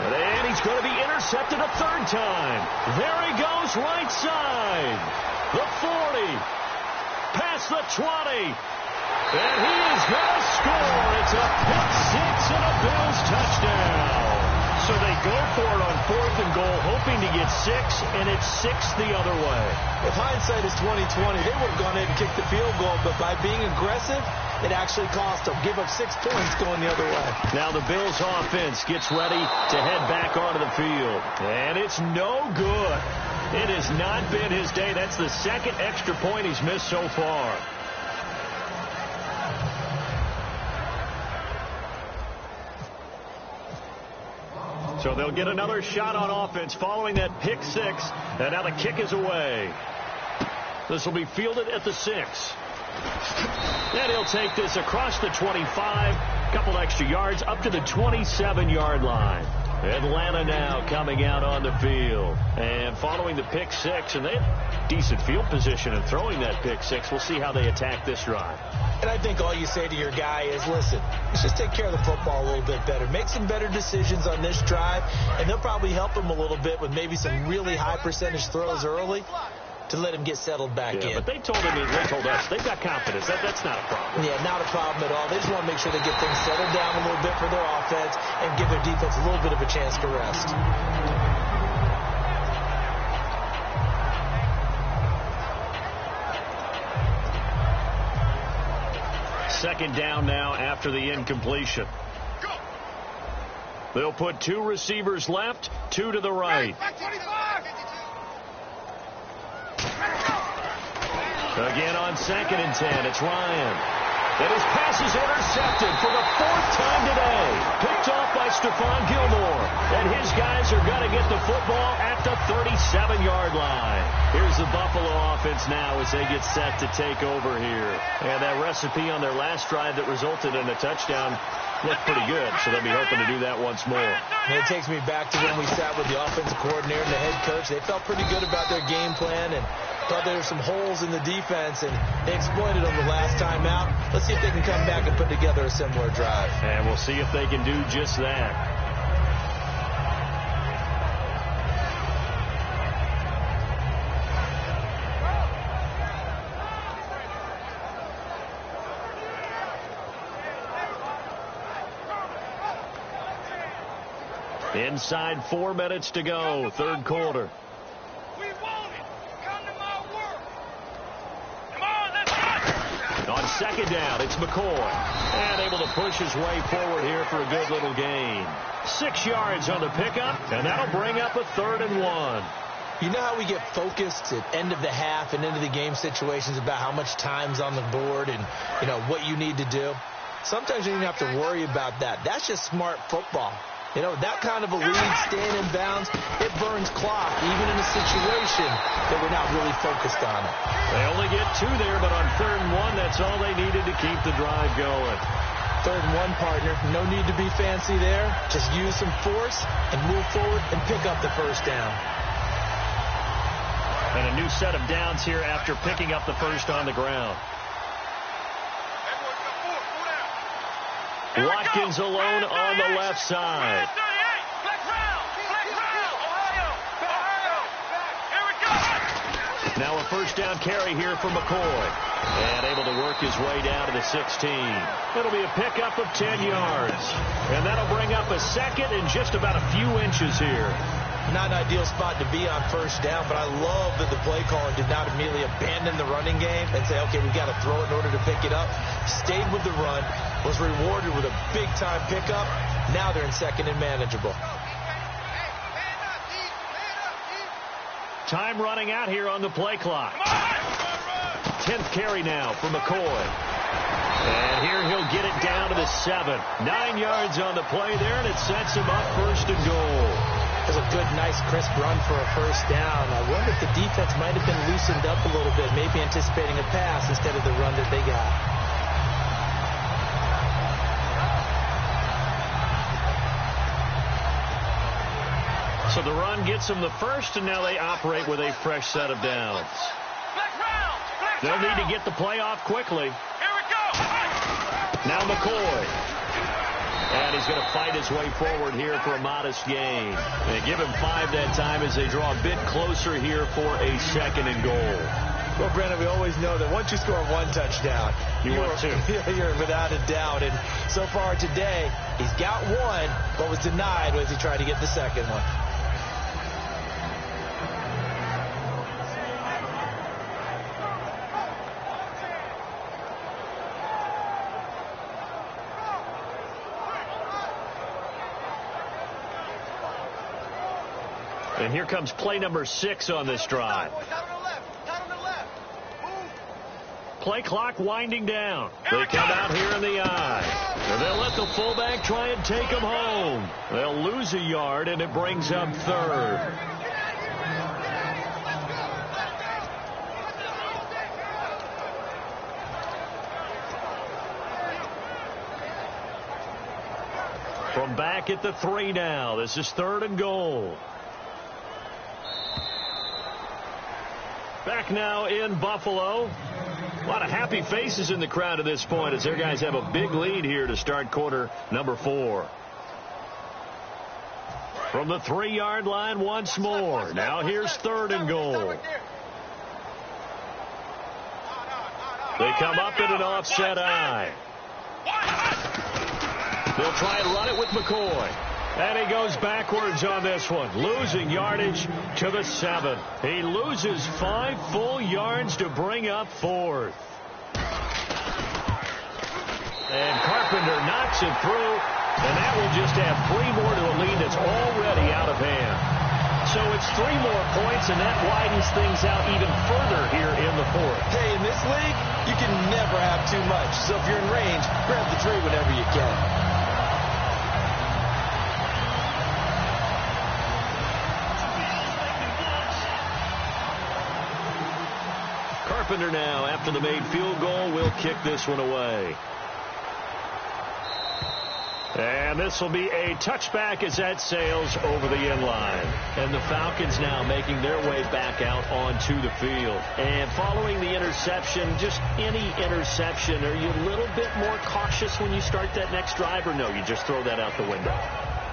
B: And he's going to be intercepted a 3rd time. There he goes, right side. The 40. Past the 20. And he is going to score. It's a pick 6 and a Bills touchdown. So they go for it on 4th and goal, hoping to get 6, and it's 6 the other way.
C: If hindsight is 20/20, they would have gone ahead and kicked the field goal, but by being aggressive, it actually cost them. Give up 6 points going the other way.
B: Now the Bills offense gets ready to head back onto the field. And it's no good. It has not been his day. That's the 2nd extra point he's missed so far. So they'll get another shot on offense following that pick 6. And now the kick is away. This will be fielded at the 6. And he'll take this across the 25, couple extra yards up to the 27-yard line. Atlanta now coming out on the field. And following the pick six, and they have decent field position in throwing that pick six. We'll see how they attack this drive.
C: And I think all you say to your guy is, listen, let's just take care of the football a little bit better. Make some better decisions on this drive, and they'll probably help him a little bit with maybe some really high percentage throws early to let him get settled back in.
B: But they told us they've got confidence. That's not a problem.
C: Yeah, not a problem at all. They just want to make sure they get things settled down a little bit for their offense and give their defense a little bit of a chance to rest.
B: Second down now after the incompletion. They'll put two receivers left, two to the right. Again on 2nd and 10, it's Ryan. And his pass is intercepted for the 4th time today. Picked off by Stephon Gilmore. And his guys are going to get the football at the 37-yard line. Here's the Buffalo offense now as they get set to take over here. And that recipe on their last drive that resulted in a touchdown looked pretty good, so they'll be hoping to do that once more.
C: And it takes me back to when we sat with the offensive coordinator and the head coach. They felt pretty good about their game plan and thought there were some holes in the defense, and they exploited them the last time out. Let's see if they can come back and put together a similar drive.
B: And we'll see if they can do just that. Inside 4 minutes to go, 3rd quarter.
D: We want it. Come to my work. Come on, let's go.
B: On 2nd down, it's McCoy. And able to push his way forward here for a good little gain. 6 yards on the pickup, and that'll bring up a 3rd and 1.
C: You know how we get focused at end of the half and into the game situations about how much time's on the board and, you know, what you need to do? Sometimes you don't have to worry about that. That's just smart football. You know, that kind of a lead, staying in bounds, it burns clock, even in a situation that we're not really focused on it.
B: They only get 2 there, but on 3rd and 1, that's all they needed to keep the drive going.
C: 3rd and 1, partner. No need to be fancy there. Just use some force and move forward and pick up the 1st down.
B: And a new set of downs here after picking up the 1st on the ground. Watkins alone on the left side. Now a 1st down carry here for McCoy. And able to work his way down to the 16. It'll be a pickup of 10 yards. And that'll bring up a 2nd and just about a few inches here.
C: Not an ideal spot to be on 1st down, but I love that the play caller did not immediately abandon the running game and say, okay, we've got to throw it in order to pick it up. Stayed with the run, was rewarded with a big-time pickup. Now they're in 2nd and manageable.
B: Time running out here on the play clock. 10th carry now for McCoy. And here he'll get it down to the 7. 9 yards on the play there, and it sets him up 1st and goal.
C: It was a good, nice, crisp run for a 1st down. I wonder if the defense might have been loosened up a little bit, maybe anticipating a pass instead of the run that they got.
B: So the run gets them the 1st, and now they operate with a fresh set of downs. They'll need to get the play off quickly.
D: Here we go.
B: Now McCoy. And he's going to fight his way forward here for a modest gain. They give him 5 that time as they draw a bit closer here for a 2nd and goal.
C: Well, Brandon, we always know that once you score 1 touchdown,
B: you're
C: without a doubt. And so far today, he's got 1, but was denied as he tried to get the 2nd one.
B: And here comes play number 6 on this drive. Play clock winding down. They come out here in the eye. And they'll let the fullback try and take them home. They'll lose a yard, and it brings up 3rd. From back at the 3 now. This is 3rd and goal. Back now in Buffalo. A lot of happy faces in the crowd at this point as their guys have a big lead here to start quarter number 4. From the 3-yard line once more. Now here's 3rd and goal. They come up in an offset eye. They'll try and run it with McCoy. And he goes backwards on this one, losing yardage to the 7. He loses 5 full yards to bring up 4th. And Carpenter knocks it through, and that will just add 3 more to a lead that's already out of hand. So it's 3 more points, and that widens things out even further here in the 4th.
C: Hey, in this league, you can never have too much. So if you're in range, grab the 3 whenever you can.
B: Carpenter now, after the made field goal, will kick this one away. And this will be a touchback as that sails over the end line. And the Falcons now making their way back out onto the field. And following the interception, just any interception, are you a little bit more cautious when you start that next drive, or no, you just throw that out the window?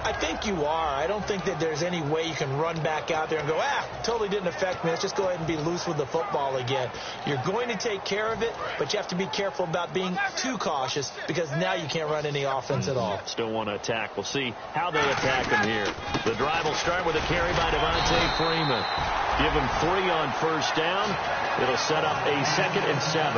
C: I think you are. I don't think that there's any way you can run back out there and go, totally didn't affect me. Let's just go ahead and be loose with the football again. You're going to take care of it, but you have to be careful about being too cautious because now you can't run any offense at all.
B: Still want to attack. We'll see how they attack him here. The drive will start with a carry by Devontae Freeman. Give him 3 on first down. It'll set up a 2nd and 7.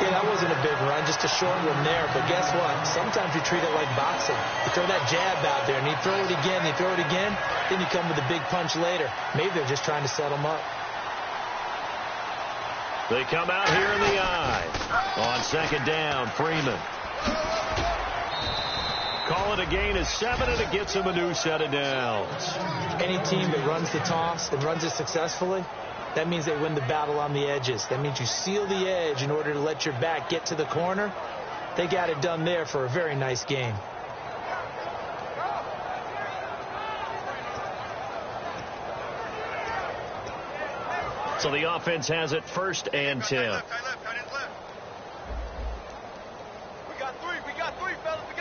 C: Yeah, that wasn't a big run, just a short one there. But guess what? Sometimes you treat it like boxing. You throw that jab out there, and you throw it again, you throw it again, then you come with a big punch later. Maybe they're just trying to set them up.
B: They come out here in the eye. On 2nd down, Freeman. Call it a gain of 7, and it gets him a new set of downs.
C: Any team that runs the toss and runs it successfully, that means they win the battle on the edges. That means you seal the edge in order to let your back get to the corner. They got it done there for a very nice game.
B: So the offense has it 1st and 10.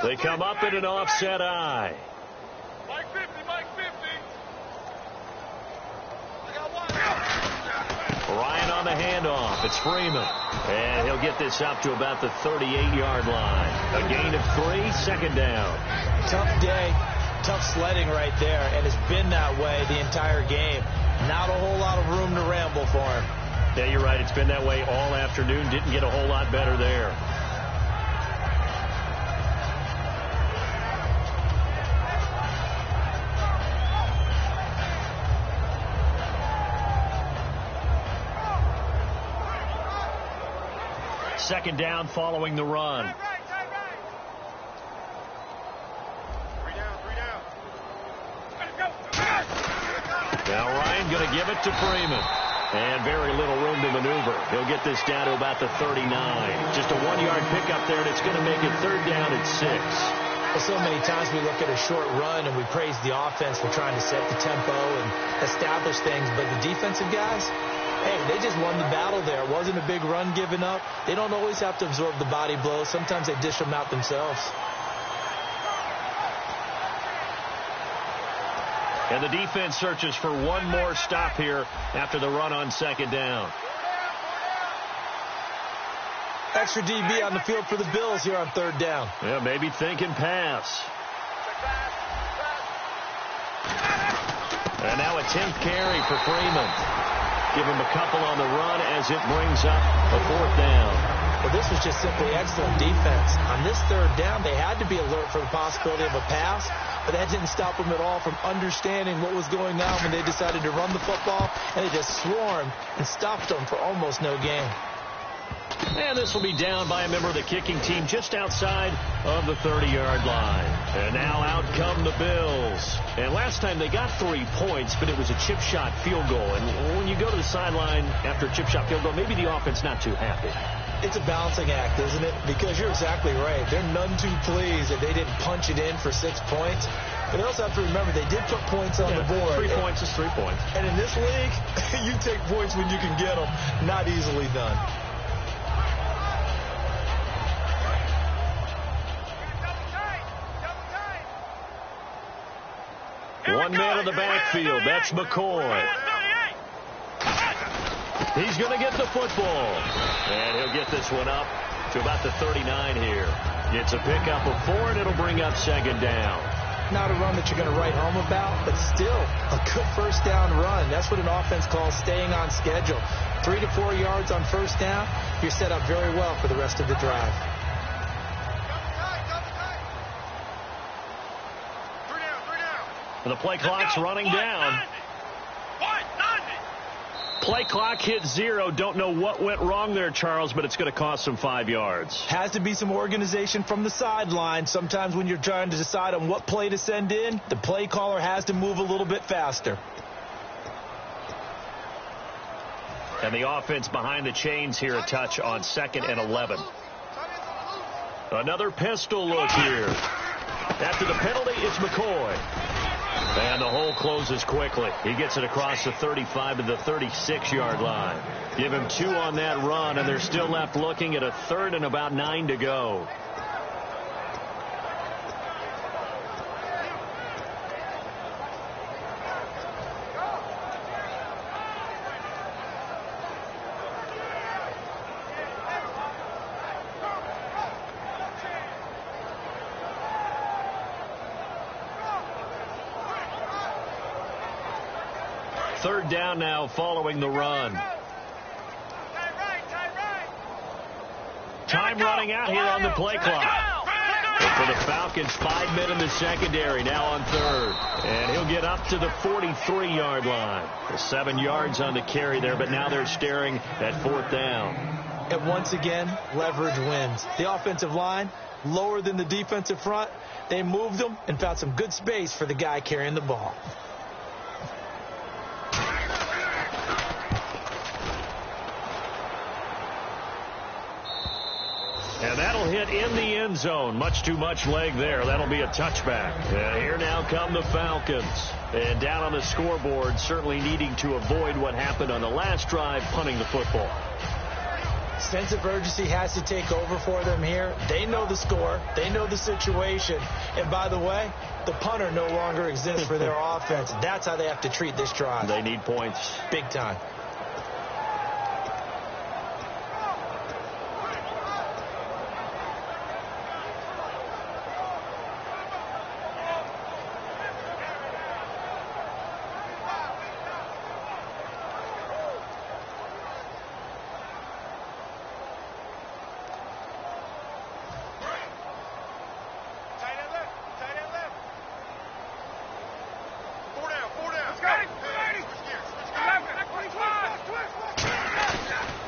B: They come up in an offset eye.
D: Mike 50, Mike 50.
B: Ryan on the handoff. It's Freeman. And he'll get this up to about the 38-yard line. A gain of 3, 2nd down.
C: Tough day, tough sledding right there, and it's been that way the entire game. Not a whole lot of room to ramble for him.
B: Yeah, you're right. It's been that way all afternoon. Didn't get a whole lot better there. Second down following the run. Now Ryan going to give it to Freeman. And very little room to maneuver. He'll get this down to about the 39. Just a 1-yard pickup there, and it's going to make it 3rd down at 6.
C: Well, so many times we look at a short run and we praise the offense for trying to set the tempo and establish things. But the defensive guys, hey, they just won the battle there. It wasn't a big run given up. They don't always have to absorb the body blows. Sometimes they dish them out themselves.
B: And the defense searches for one more stop here after the run on 2nd down.
C: Extra DB on the field for the Bills here on 3rd down.
B: Yeah, maybe thinking pass. And now a 10th carry for Freeman. Give him a couple on the run as it brings up a 4th down.
C: Well, this was just simply excellent defense. On this 3rd down, they had to be alert for the possibility of a pass, but that didn't stop them at all from understanding what was going on when they decided to run the football, and they just swarmed and stopped them for almost no gain.
B: And this will be down by a member of the kicking team just outside of the 30-yard line. And now out come the Bills. And last time they got 3 points, but it was a chip shot field goal. And when you go to the sideline after a chip shot field goal, maybe the offense not too happy.
C: It's a balancing act, isn't it? Because you're exactly right. They're none too pleased that they didn't punch it in for 6 points. But they also have to remember they did put points on the board.
B: 3 points is 3 points.
C: And in this league, you take points when you can get them. Not easily done.
B: One man in the backfield. That's McCoy. He's going to get the football. And he'll get this one up to about the 39 here. It's a pickup of 4, and it'll bring up second down.
C: Not a run that you're going to write home about, but still a good first down run. That's what an offense calls staying on schedule. 3 to 4 yards on first down. You're set up very well for the rest of the drive.
B: And the play clock's running down. Play clock hit 0. Don't know what went wrong there, Charles, but it's going to cost them 5 yards.
C: Has to be some organization from the sideline. Sometimes when you're trying to decide on what play to send in, the play caller has to move a little bit faster.
B: And the offense behind the chains here a touch on 2nd and 11. Another pistol look here. After the penalty, it's McCoy. And the hole closes quickly. He gets it across the 35 to the 36-yard line. Give him 2 on that run, and they're still left looking at a 3rd and about 9 to go. Third down now following the run. Time running out here on the play clock. But for the Falcons, 5 men in the secondary now on 3rd. And he'll get up to the 43-yard line. 7 yards on the carry there, but now they're staring at 4th down.
C: And once again, leverage wins. The offensive line, lower than the defensive front. They moved them and found some good space for the guy carrying the ball.
B: And that'll hit in the end zone. Much too much leg there. That'll be a touchback. And here now come the Falcons. And down on the scoreboard, certainly needing to avoid what happened on the last drive, punting the football.
C: Sense of urgency has to take over for them here. They know the score. They know the situation. And by the way, the punter no longer exists for their offense. That's how they have to treat this drive.
B: They need points.
C: Big time.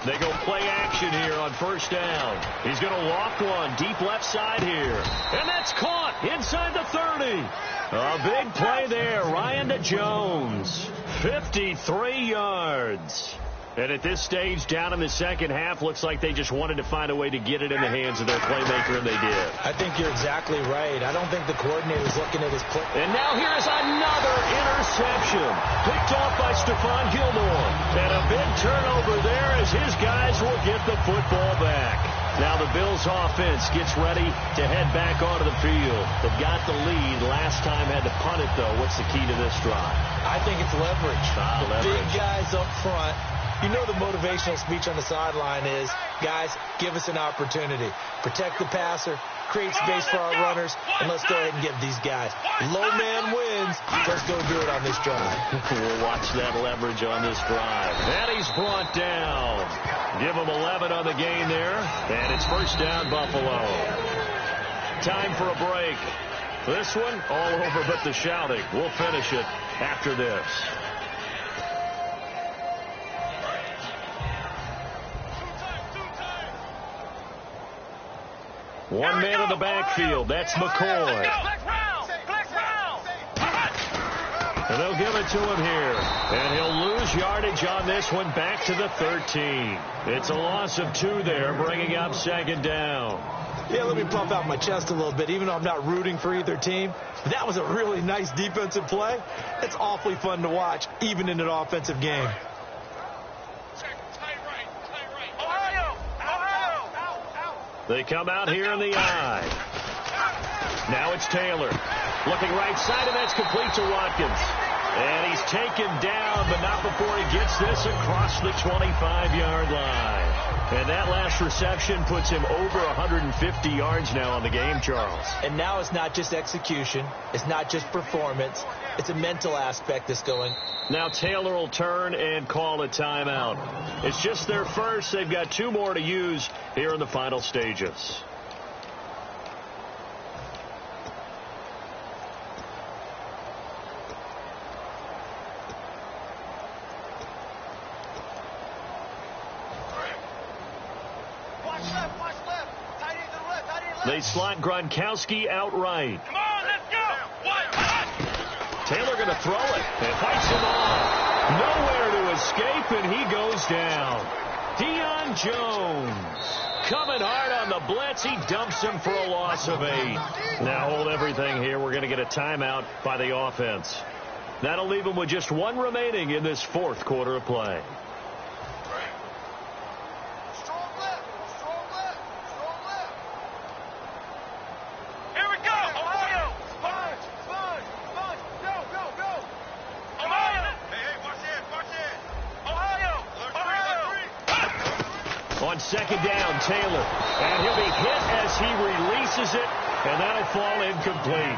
B: They go play action here on first down. He's going to walk one deep left side here. And that's caught inside the 30. A big play there. Ryan to Jones. 53 yards. And at this stage, down in the second half, looks like they just wanted to find a way to get it in the hands of their playmaker, and they did.
C: I think you're exactly right. I don't think the coordinator's looking at his play.
B: And now here's another interception. Picked off by Stephon Gilmore. And a big turnover there as his guys will get the football back. Now the Bills offense gets ready to head back onto the field. They've got the lead. Last time had to punt it, though. What's the key to this drive?
C: I think it's leverage.
B: Leverage.
C: Big guys up front. You know the motivational speech on the sideline is, guys, give us an opportunity. Protect the passer, create space for our runners, and let's go ahead and get these guys. Low man wins. Let's go do it on this drive.
B: We'll watch that leverage on this drive. And he's brought down. Give him 11 on the gain there. And it's first down, Buffalo. Time for a break. This one, all over but the shouting. We'll finish it after this. One man in the backfield. That's McCoy. And they'll give it to him here. And he'll lose yardage on this one, back to the 13. It's a loss of 2 there, bringing up 2nd down.
C: Yeah, let me puff out my chest a little bit, even though I'm not rooting for either team. That was a really nice defensive play. It's awfully fun to watch, even in an offensive game.
B: They come out here in the eye. Now it's Taylor. Looking right side, and that's complete to Watkins. And he's taken down, but not before he gets this across the 25-yard line. And that last reception puts him over 150 yards now on the game, Charles.
C: And now it's not just execution. It's not just performance. It's a mental aspect that's going.
B: Now Taylor will turn and call a timeout. It's just their first. They've got 2 more to use here in the final stages. They slot Gronkowski outright.
D: Come on, let's go.
B: Taylor going to throw it and fights him off. Nowhere to escape, and he goes down. Deion Jones coming hard on the blitz. He dumps him for a loss of 8. Now hold everything here. We're going to get a timeout by the offense. That'll leave him with just 1 remaining in this 4th quarter of play. On 2nd down, Taylor. And he'll be hit as he releases it, and that'll fall incomplete.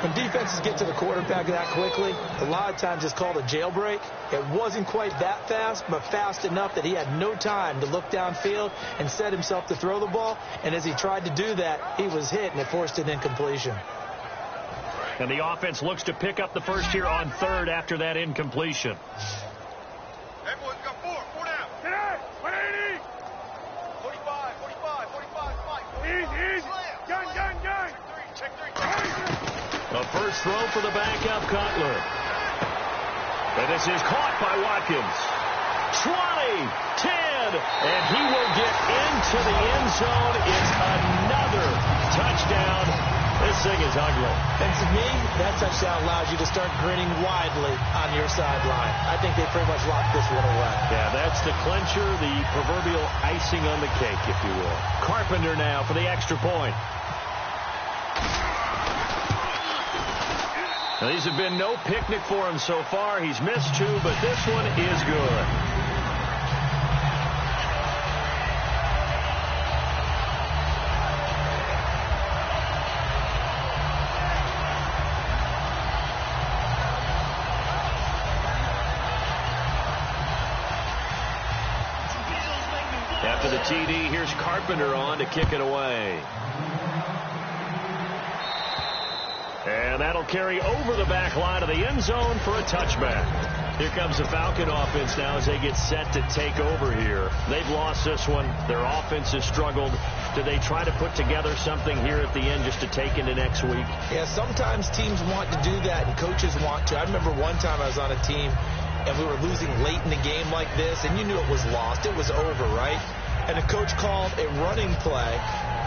C: When defenses get to the quarterback that quickly, a lot of times it's called a jailbreak. It wasn't quite that fast, but fast enough that he had no time to look downfield and set himself to throw the ball. And as he tried to do that, he was hit, and it forced an incompletion.
B: And the offense looks to pick up the first here on 3rd after that incompletion.
D: Hey, boys, got 4 down. Get out. 180. 45. Easy. Gun. Check 3.
B: A first throw for the backup Cutler. And this is caught by Watkins. 20, 10, and he will get into the end zone. It's another touchdown. This thing is ugly.
C: And to me, that touchdown allows you to start grinning widely on your sideline. I think they pretty much locked this one away.
B: Yeah, that's the clincher, the proverbial icing on the cake, if you will. Carpenter now for the extra point. Now, these have been no picnic for him so far. He's missed 2, but this one is good. After the TD, here's Carpenter on to kick it away. And that'll carry over the back line of the end zone for a touchback. Here comes the Falcon offense now as they get set to take over here. They've lost this one. Their offense has struggled. Do they try to put together something here at the end just to take into next week?
C: Yeah, sometimes teams want to do that and coaches want to. I remember one time I was on a team and we were losing late in the game like this, and you knew it was lost. It was over, right? And the coach called a running play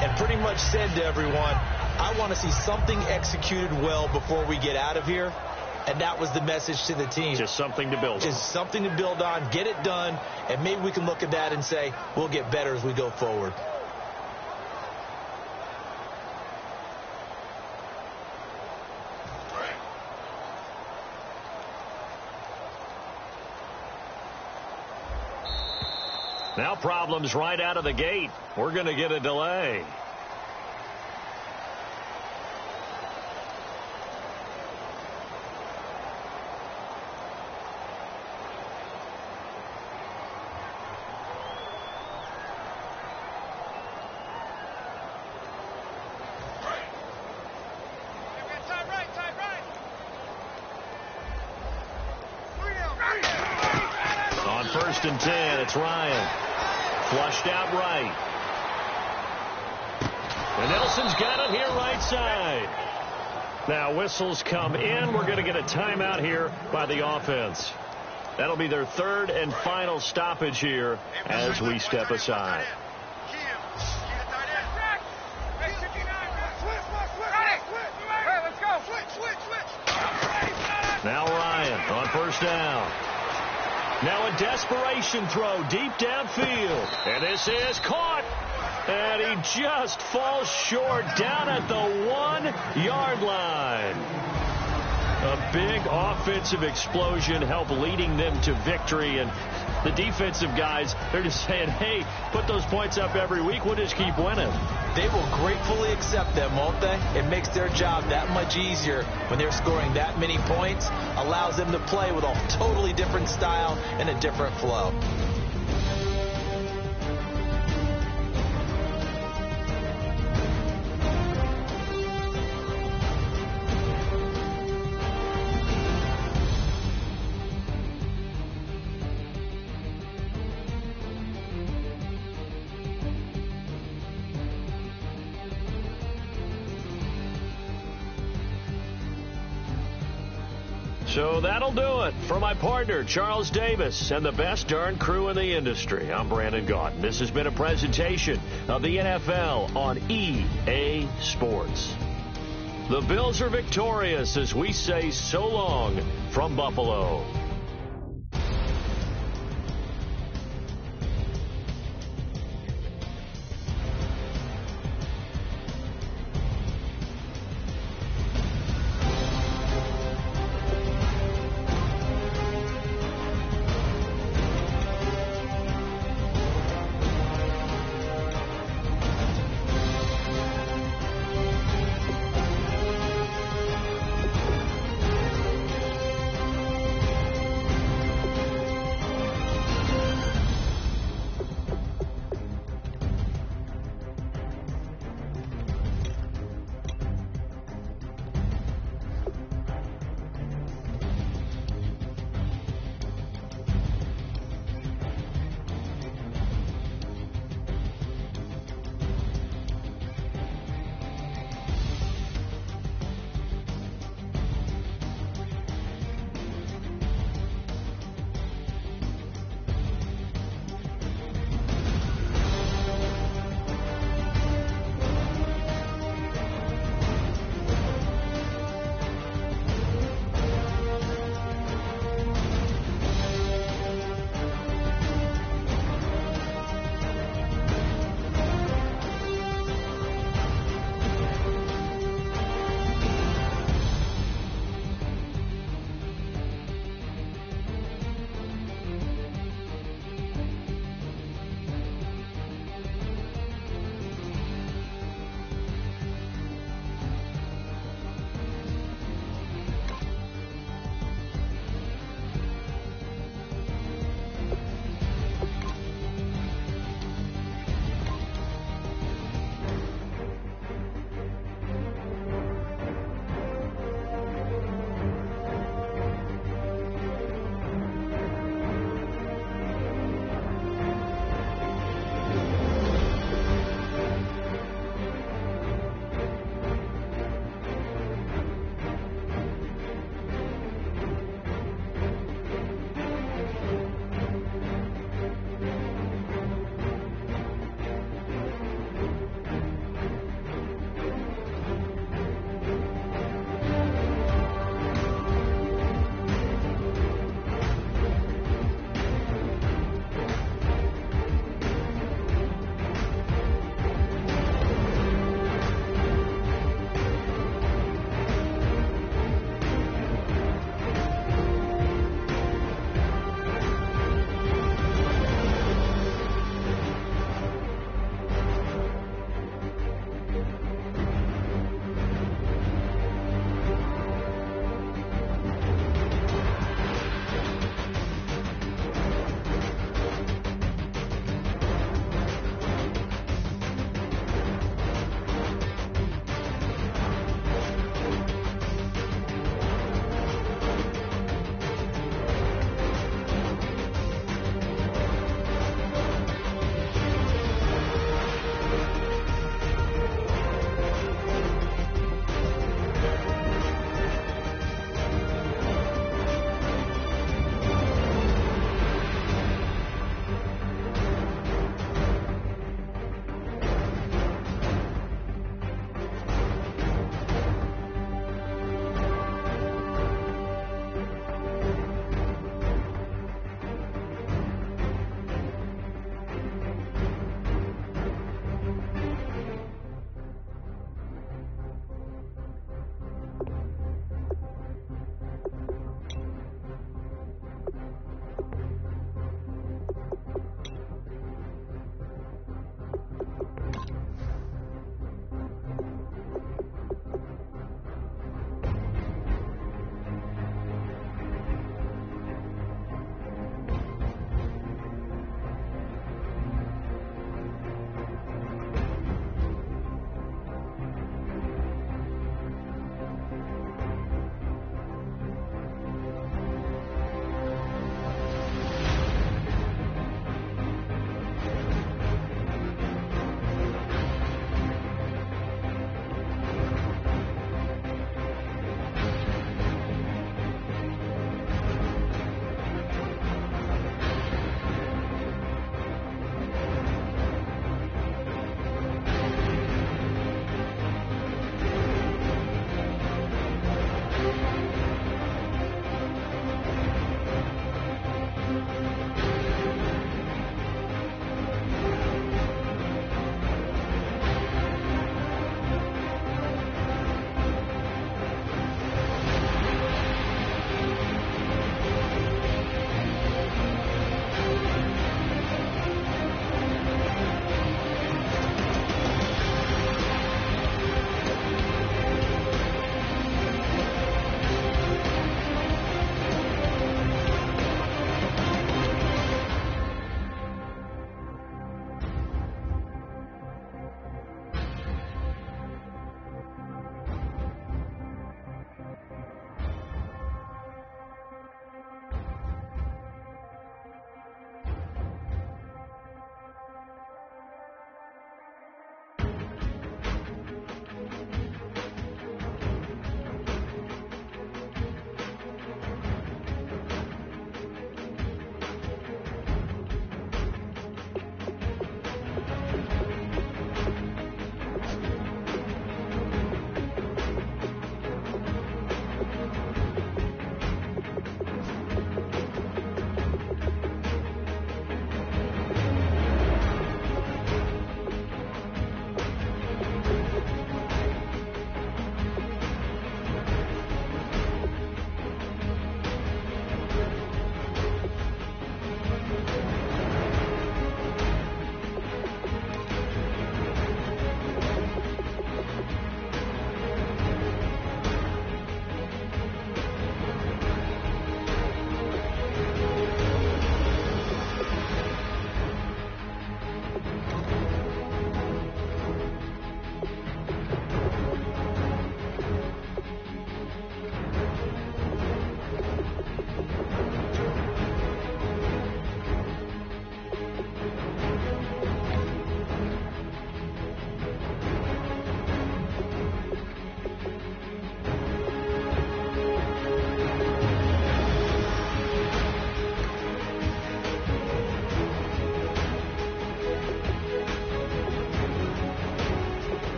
C: and pretty much said to everyone, I want to see something executed well before we get out of here. And that was the message to the team.
B: Just something to build on.
C: Just something to build on, get it done, and maybe we can look at that and say, we'll get better as we go forward.
B: Now problems right out of the gate. We're going to get a delay. On 1st and 10, it's Ryan. Flushed out right. And Nelson's got it here right side. Now whistles come in. We're going to get a timeout here by the offense. That'll be their third and final stoppage here as we step aside. Now Ryan on first down. Now a desperation throw deep downfield. And this is caught. And he just falls short down at the 1-yard line. A big offensive explosion helped leading them to victory. And the defensive guys, they're just saying, hey, put those points up every week. We'll just keep winning.
C: They will gratefully accept them, won't they? It makes their job that much easier when they're scoring that many points. Allows them to play with a totally different style and a different flow.
B: So that'll do it. For my partner, Charles Davis, and the best darn crew in the industry, I'm Brandon Gaudin. This has been a presentation of the NFL on EA Sports. The Bills are victorious as we say so long from Buffalo.